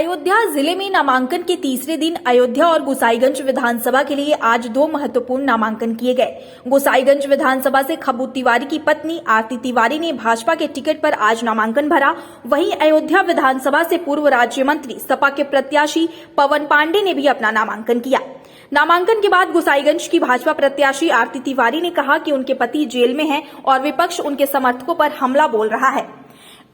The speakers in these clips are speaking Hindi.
अयोध्या जिले में नामांकन के तीसरे दिन अयोध्या और गोसाईगंज विधानसभा के लिए आज दो महत्वपूर्ण नामांकन किए गए। गोसाईगंज विधानसभा से खब्बू तिवारी की पत्नी आरती तिवारी ने भाजपा के टिकट पर आज नामांकन भरा। वहीं अयोध्या विधानसभा से पूर्व राज्य मंत्री सपा के प्रत्याशी पवन पांडे ने भी अपना नामांकन किया। नामांकन के बाद गोसाईगंज की भाजपा प्रत्याशी आरती तिवारी ने कहा कि उनके पति जेल में हैं और विपक्ष उनके समर्थकों पर हमला बोल रहा है,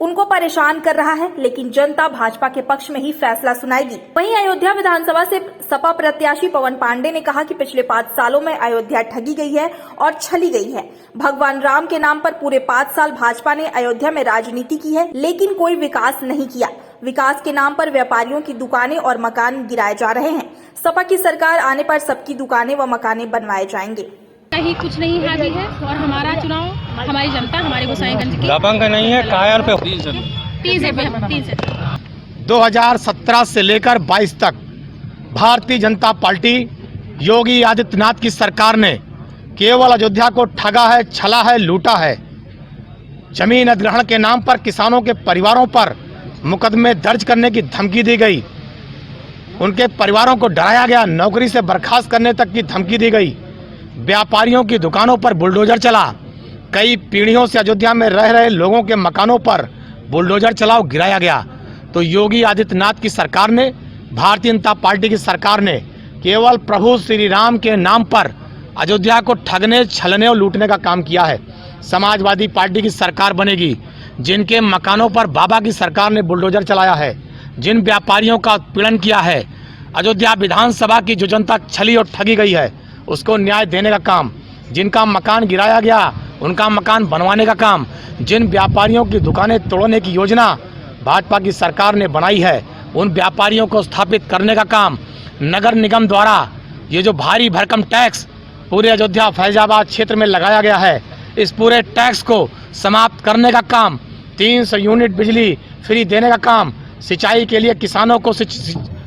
उनको परेशान कर रहा है, लेकिन जनता भाजपा के पक्ष में ही फैसला सुनाएगी। वहीं अयोध्या विधानसभा से सपा प्रत्याशी पवन पांडे ने कहा कि पिछले 5 सालों में अयोध्या ठगी गई है और छली गई है। भगवान राम के नाम पर पूरे 5 साल भाजपा ने अयोध्या में राजनीति की है, लेकिन कोई विकास नहीं किया। विकास के नाम पर व्यापारियों की दुकानें और मकान गिराए जा रहे हैं। सपा की सरकार आने पर सबकी दुकानें व मकानें बनवाए जाएंगे। कहीं कुछ नहीं हावी है और हमारा चुनाव हमारी जनता हमारे गोसाईगंज की दबंग नहीं है, कायर पे 3 से 2017 से लेकर 22 तक भारतीय जनता पार्टी योगी आदित्यनाथ की सरकार ने केवल अयोध्या को ठगा है, छला है, लूटा है। जमीन अधिग्रहण के नाम पर किसानों के परिवारों पर मुकदमे दर्ज करने की धमकी दी गई, उनके परिवारों को डराया गया, नौकरी से बर्खास्त करने तक की धमकी दी गई। व्यापारियों की दुकानों पर बुलडोजर चला, कई पीढ़ियों से अयोध्या में रह रहे लोगों के मकानों पर बुलडोजर चलाओ गिराया गया। तो योगी आदित्यनाथ की सरकार ने, भारतीय जनता पार्टी की सरकार ने केवल प्रभु श्री राम के नाम पर अयोध्या को ठगने, छलने और लूटने का काम किया है। समाजवादी पार्टी की सरकार बनेगी, जिनके मकानों पर बाबा की सरकार ने बुलडोजर चलाया है, जिन व्यापारियों का उत्पीड़न किया है, अयोध्या विधानसभा की जो जनता छली और ठगी गई है, उसको न्याय देने का काम, जिनका मकान गिराया गया उनका मकान बनवाने का काम, जिन व्यापारियों की दुकानें तोड़ने की योजना भाजपा की सरकार ने बनाई है, उन व्यापारियों को स्थापित करने का काम, नगर निगम द्वारा ये जो भारी भरकम टैक्स पूरे अयोध्या फैजाबाद क्षेत्र में लगाया गया है, इस पूरे टैक्स को समाप्त करने का काम, 300 यूनिट बिजली फ्री देने का काम, सिंचाई के लिए किसानों को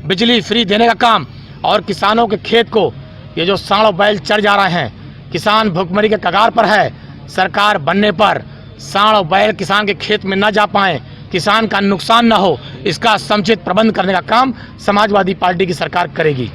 बिजली फ्री देने का काम, और किसानों के खेत को ये जो सांड बैल चढ़ जा रहे हैं, किसान भुखमरी के कगार पर है। सरकार बनने पर सांड बैल किसान के खेत में न जा पाएं, किसान का नुकसान न हो, इसका समुचित प्रबंध करने का काम समाजवादी पार्टी की सरकार करेगी।